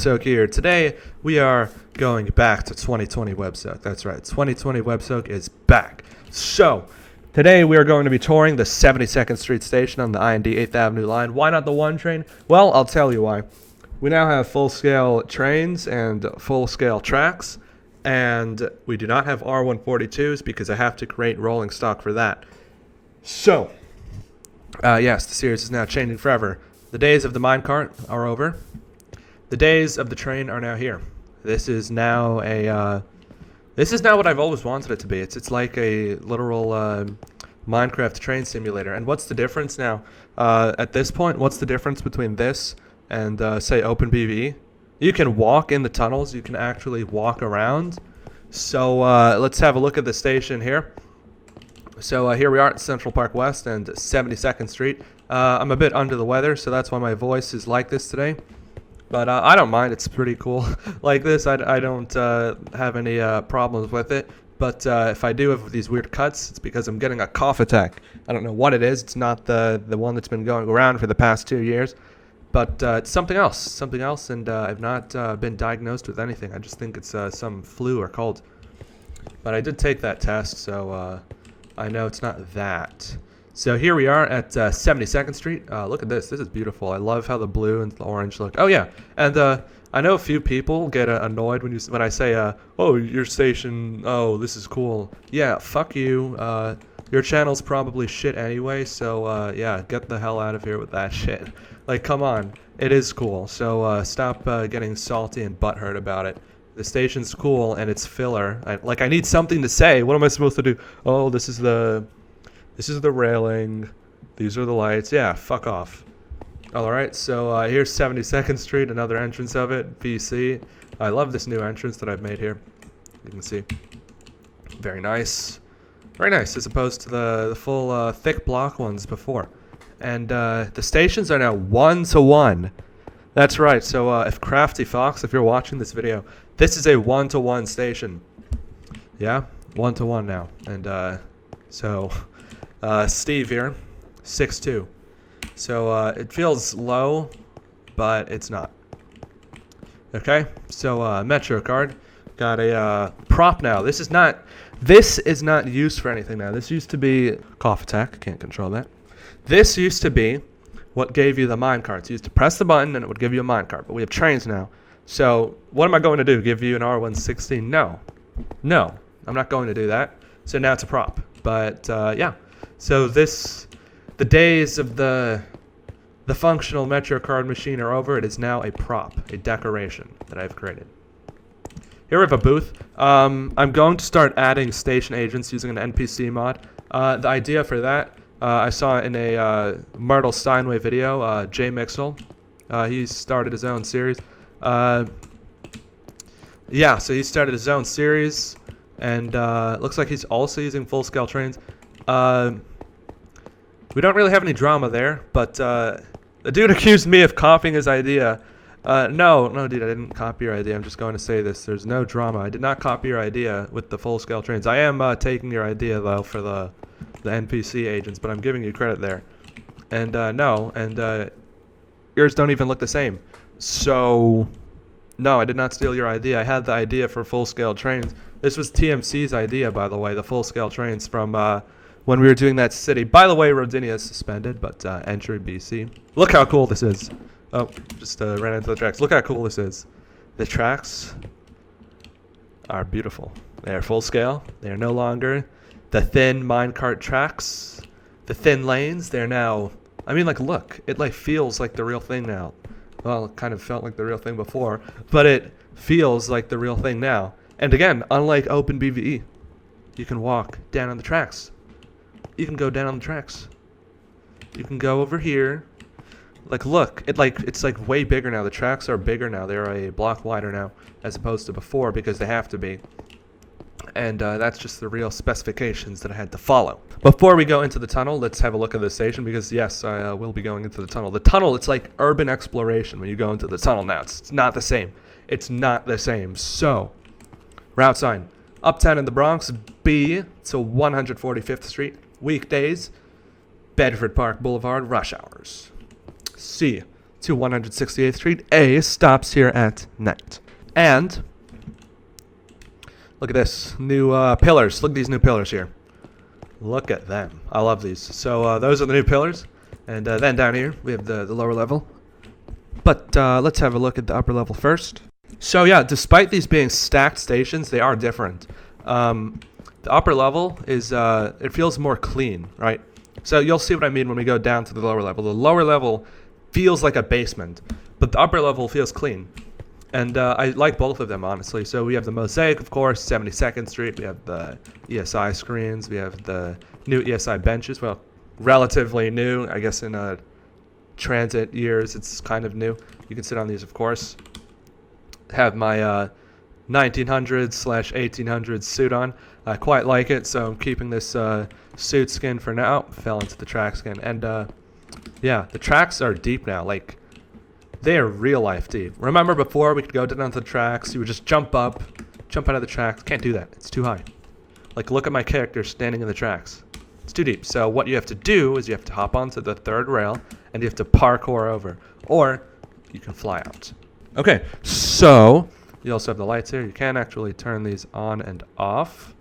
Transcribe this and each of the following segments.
WebSoak here. Today we are going back to 2020 WebSoak. That's right, 2020 WebSoak is back. So today we are going to be touring the 72nd Street station on the IND 8th Avenue line. Why not the 1 train? Well, I'll tell you why. We now have full-scale trains and full-scale tracks, and we do not have R142s because I have to create rolling stock for that. So, yes, the series is now changing forever. The days of the minecart are over. The days of the train are now here. This is now what I've always wanted it to be. It's like a literal Minecraft train simulator. And what's the difference now? At this point, what's the difference between this and say OpenBVE? You can walk in the tunnels. You can actually walk around. So let's have a look at the station here. So here we are at Central Park West and 72nd Street. I'm a bit under the weather, so that's why my voice is like this today. But I don't mind. It's pretty cool like this. I don't have any problems with it. But if I do have these weird cuts, it's because I'm getting a cough attack. I don't know what it is. It's not the one that's been going around for the past 2 years. But it's something else, and I've not been diagnosed with anything. I just think it's some flu or cold. But I did take that test, so I know it's not that. So here we are at 72nd Street. Look at this. This is beautiful. I love how the blue and the orange look. Oh, yeah. And I know a few people get annoyed when I say, oh, your station, oh, this is cool. Yeah, fuck you. Your channel's probably shit anyway, so, yeah, get the hell out of here with that shit. Like, come on. It is cool. So stop getting salty and butthurt about it. The station's cool, and it's filler. I need something to say. What am I supposed to do? Oh, this is the railing. These are the lights. Yeah, fuck off. Alright, so here's 72nd Street, another entrance of it, BC. I love this new entrance that I've made here. You can see. Very nice. Very nice, as opposed to the full thick block ones before. And the stations are now 1-to-1. That's right, so if Crafty Fox, if you're watching this video, this is a 1-to-1 station. Yeah, 1-to-1 now. And so... Steve here, 6'2". So it feels low, but it's not. Okay, so Metro card. Got a prop now. This is not used for anything now. This used to be cough attack. Can't control that. This used to be what gave you the minecarts. You used to press the button and it would give you a minecart. But we have trains now. So what am I going to do? Give you an R116? No, I'm not going to do that. So now it's a prop. But yeah. So the days of the functional Metro card machine are over. It is now a prop, a decoration that I've created. Here we have a booth. I'm going to start adding station agents using an NPC mod. The idea for that, I saw in a Myrtle Steinway video, Jay Mixel. He started his own series. Yeah, so he started his own series, and looks like he's also using full-scale trains. We don't really have any drama there, but the dude accused me of copying his idea. No, dude, I didn't copy your idea. I'm just going to say this. There's no drama. I did not copy your idea with the full-scale trains. I am taking your idea, though, for the NPC agents, but I'm giving you credit there. And no, and yours don't even look the same. So, no, I did not steal your idea. I had the idea for full-scale trains. This was TMC's idea, by the way, the full-scale trains from... when we were doing that city. By the way, Rodinia is suspended, but entry BC. Look how cool this is. Oh, just ran into the tracks. Look how cool this is. The tracks are beautiful. They are full scale. They are no longer the thin minecart tracks, the thin lanes. They're now, I mean, like, look. It, like, feels like the real thing now. Well, it kind of felt like the real thing before, but it feels like the real thing now. And again, unlike OpenBVE, you can walk down on the tracks. You can go down on the tracks. You can go over here. Like, look, it's like way bigger now. The tracks are bigger now. They're a block wider now, as opposed to before, because they have to be. And that's just the real specifications that I had to follow. Before we go into the tunnel, let's have a look at the station, because yes, I will be going into the tunnel. The tunnel, it's like urban exploration when you go into the tunnel now. It's not the same. It's not the same. So, route sign. Uptown in the Bronx, B to 145th Street. Weekdays, Bedford Park Boulevard, rush hours. C, to 168th Street. A stops here at night. And look at this. New pillars. Look at these new pillars here. Look at them. I love these. So those are the new pillars. And then down here, we have the lower level. But let's have a look at the upper level first. So yeah, despite these being stacked stations, they are different. The upper level is, it feels more clean, right? So you'll see what I mean when we go down to the lower level. The lower level feels like a basement, but the upper level feels clean. And I like both of them, honestly. So we have the Mosaic, of course, 72nd Street. We have the ESI screens. We have the new ESI benches. Well, relatively new. I guess in transit years, it's kind of new. You can sit on these, of course. Have my 1900s/1800s suit on. I quite like it, so I'm keeping this suit skin for now. Fell into the track skin. And yeah, the tracks are deep now. Like, they are real life deep. Remember before we could go down to the tracks, you would just jump up, jump out of the tracks. Can't do that. It's too high. Like, look at my character standing in the tracks. It's too deep. So what you have to do is you have to hop onto the third rail and you have to parkour over. Or you can fly out. Okay, so you also have the lights here. You can actually turn these on and off.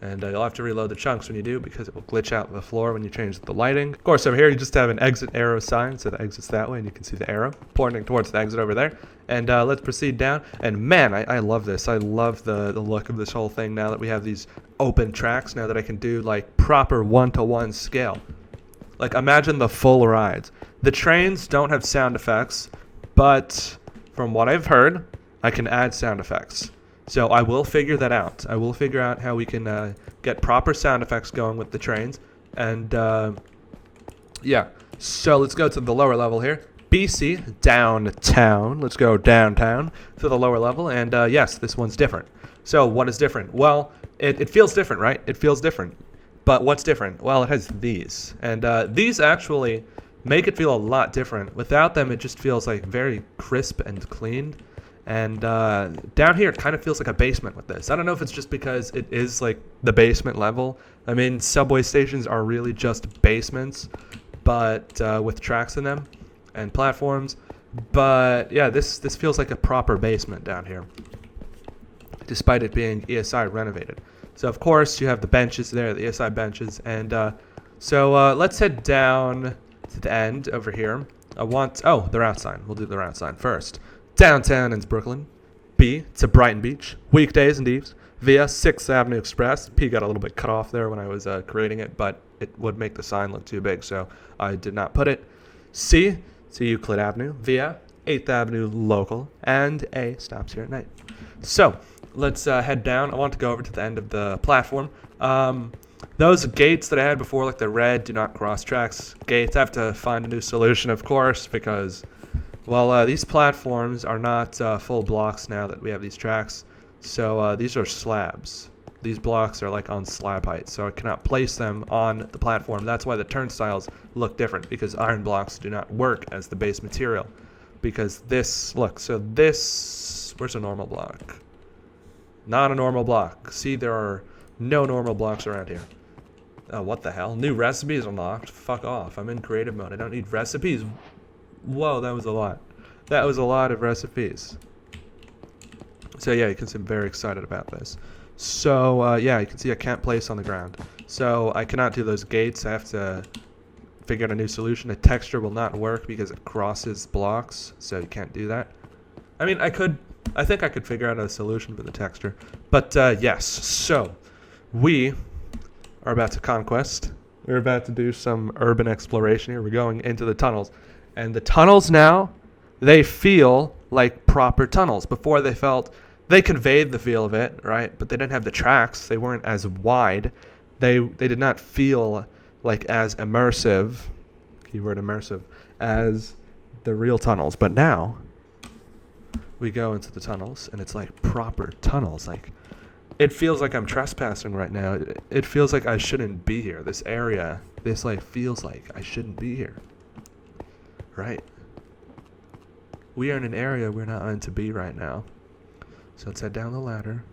And you'll have to reload the chunks when you do because it will glitch out the floor when you change the lighting. Of course, over here you just have an exit arrow sign, so the exit's that way, and you can see the arrow pointing towards the exit over there. And let's proceed down. And man, I love this. I love the look of this whole thing now that we have these open tracks, now that I can do like proper one-to-one scale. Like, imagine the full rides. The trains don't have sound effects, but from what I've heard, I can add sound effects. So I will figure that out. I will figure out how we can get proper sound effects going with the trains. And yeah, so let's go to the lower level here. BC, downtown. Let's go downtown to the lower level. And yes, this one's different. So what is different? Well, it feels different, right? It feels different. But what's different? Well, it has these. And these actually make it feel a lot different. Without them, it just feels like very crisp and clean. And down here, it kind of feels like a basement with this. I don't know if it's just because it is like the basement level. I mean, subway stations are really just basements, but with tracks in them and platforms. But yeah, this feels like a proper basement down here, despite it being ESI renovated. So of course, you have the benches there, the ESI benches. And so let's head down to the end over here. the route sign. We'll do the route sign first. Downtown in Brooklyn. B to Brighton Beach, weekdays and eves, via 6th Avenue Express. P got a little bit cut off there when I was creating it, but it would make the sign look too big, so I did not put it. C to Euclid Avenue, via 8th Avenue Local, and A stops here at night. So let's head down. I want to go over to the end of the platform. Those gates that I had before, like the red do not cross tracks gates, I have to find a new solution, of course, because, well, these platforms are not full blocks now that we have these tracks. So these are slabs. These blocks are like on slab height, so I cannot place them on the platform. That's why the turnstiles look different, because iron blocks do not work as the base material. Because this, look, so this, where's a normal block? Not a normal block. See, there are no normal blocks around here. Oh, what the hell? New recipes unlocked? Fuck off. I'm in creative mode. I don't need recipes. Whoa, that was a lot. That was a lot of recipes. So yeah, you can see I'm very excited about this. So yeah, you can see I can't place on the ground. So I cannot do those gates. I have to figure out a new solution. The texture will not work because it crosses blocks, so you can't do that. I mean, I think I could figure out a solution for the texture. But yes, so we are about to conquest. We're about to do some urban exploration here. We're going into the tunnels. And the tunnels now, they feel like proper tunnels. Before they conveyed the feel of it, right? But they didn't have the tracks. They weren't as wide. They did not feel like as immersive, keyword immersive, as the real tunnels. But now we go into the tunnels and it's like proper tunnels. Like, it feels like I'm trespassing right now. It feels like I shouldn't be here. This area, this like feels like I shouldn't be here. Right? We are in an area we're not meant to be right now. So let's head down the ladder.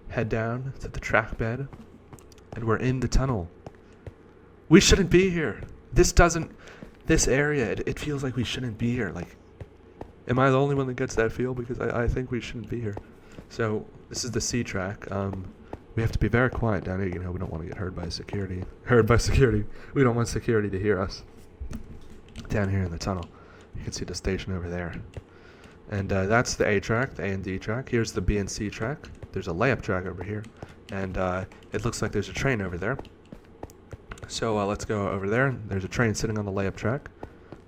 Head down to the track bed. And we're in the tunnel. We shouldn't be here. This doesn't... this area, it feels like we shouldn't be here. Like, am I the only one that gets that feel? Because I think we shouldn't be here. So this is the C track. We have to be very quiet down here. You know, we don't want to get heard by security. We don't want security to hear us down here in the tunnel. You can see the station over there. And that's the A track, the A and D track. Here's the B and C track. There's a layup track over here. And it looks like there's a train over there. So let's go over there. There's a train sitting on the layup track.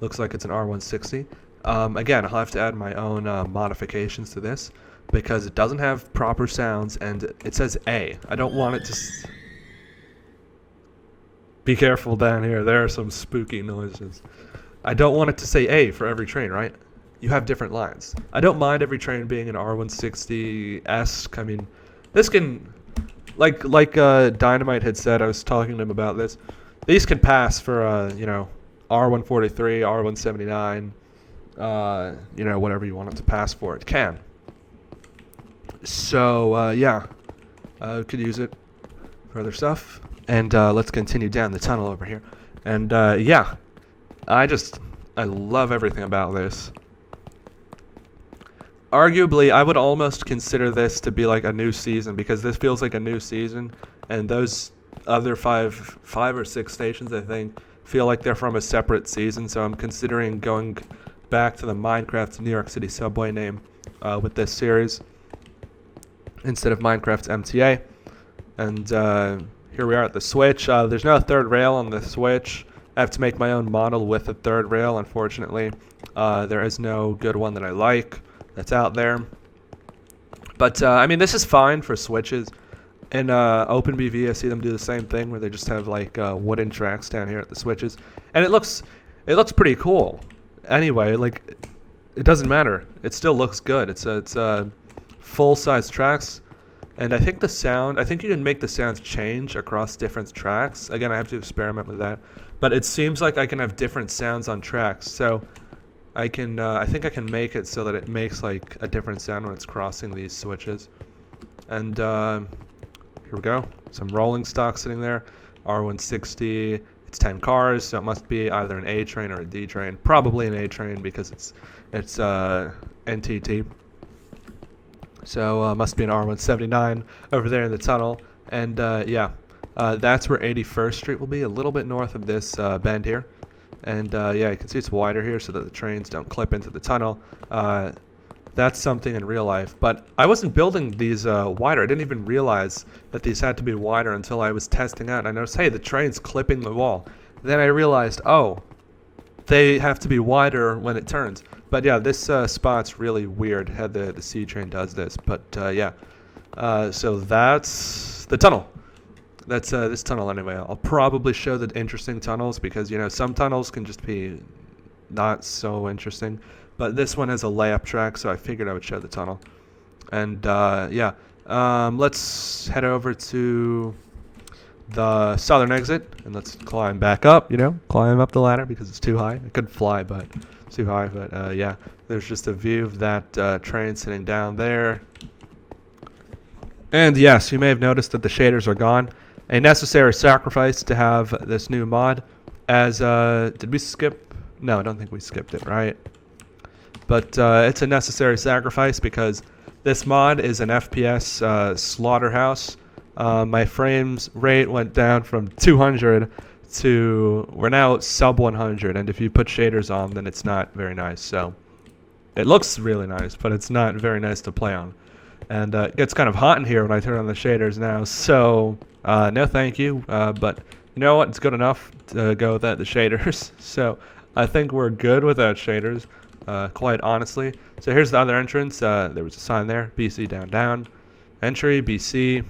Looks like it's an R160. Again, I'll have to add my own modifications to this because it doesn't have proper sounds and it says A. I don't want it to... Be careful down here. There are some spooky noises. I don't want it to say A for every train, right? You have different lines. I don't mind every train being an R160-esque. I mean, this can... Like Dynamite had said, I was talking to him about this. These can pass for, you know, R143, R179, you know, whatever you want it to pass for. It can. So, yeah, could use it for other stuff. And let's continue down the tunnel over here. And, yeah, I love everything about this. Arguably, I would almost consider this to be like a new season because this feels like a new season, and those other five or six stations, I think, feel like they're from a separate season. So I'm considering going back to the Minecraft New York City subway name with this series instead of Minecraft's MTA. And here we are at the switch. There's no third rail on the switch. I have to make my own model with a third rail. Unfortunately, there is no good one that I like that's out there. But I mean, this is fine for switches. In OpenBV, I see them do the same thing where they just have like wooden tracks down here at the switches, and it looks pretty cool. Anyway, like, it doesn't matter. It still looks good. It's full-size tracks, and I think you can make the sounds change across different tracks. Again, I have to experiment with that, but it seems like I can have different sounds on tracks. So I think I can make it so that it makes like a different sound when it's crossing these switches. And here we go. Some rolling stock sitting there. R160. It's 10 cars, so it must be either an A train or a D train. Probably an A train because it's NTT. So must be an R179 over there in the tunnel. And yeah, that's where 81st Street will be, a little bit north of this bend here. And yeah, you can see it's wider here so that the trains don't clip into the tunnel. That's something in real life. But I wasn't building these wider. I didn't even realize that these had to be wider until I was testing out. I noticed, hey, the train's clipping the wall. Then I realized, oh, they have to be wider when it turns. But yeah, this spot's really weird how the C train does this. But yeah, so that's the tunnel. That's this tunnel anyway. I'll probably show the interesting tunnels because, you know, some tunnels can just be not so interesting. But this one has a layup track, so I figured I would show the tunnel. And yeah, let's head over to the southern exit and let's climb back up, you know, climb up the ladder because it's too high. I could fly, but it's too high. But yeah, there's just a view of that train sitting down there. And yes, you may have noticed that the shaders are gone. A necessary sacrifice to have this new mod. As did we skip? No, I don't think we skipped it, right? But it's a necessary sacrifice because this mod is an FPS slaughterhouse. My frames rate went down from 200 to we're now sub 100, and if you put shaders on, then it's not very nice. So it looks really nice, but it's not very nice to play on. And it gets kind of hot in here when I turn on the shaders now. So no, thank you. But you know what? It's good enough to go without the shaders. So I think we're good without shaders. Quite honestly. So here's the other entrance. There was a sign there, BC down. Entry, BC,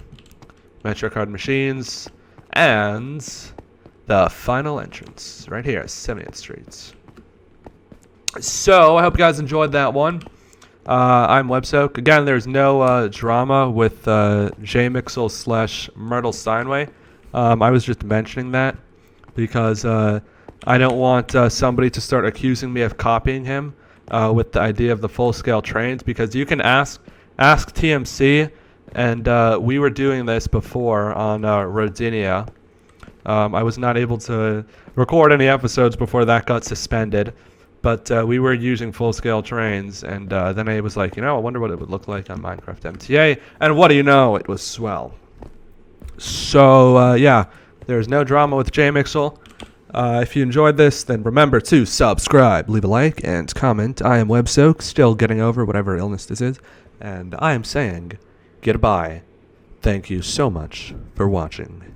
MetroCard machines, and the final entrance right here, 70th Street. So I hope you guys enjoyed that one. I'm WebSoak. Again, there's no drama with JMixel/Myrtle Steinway. I was just mentioning that because I don't want somebody to start accusing me of copying him with the idea of the full-scale trains, because you can ask TMC, and we were doing this before on Rodinia. I was not able to record any episodes before that got suspended, but we were using full-scale trains, and then I was like, I wonder what it would look like on Minecraft MTA, and what do you know, it was swell. So, yeah, there's no drama with JMixel. If you enjoyed this, then remember to subscribe, leave a like, and comment. I am WebSoak, still getting over whatever illness this is, and I am saying goodbye. Thank you so much for watching.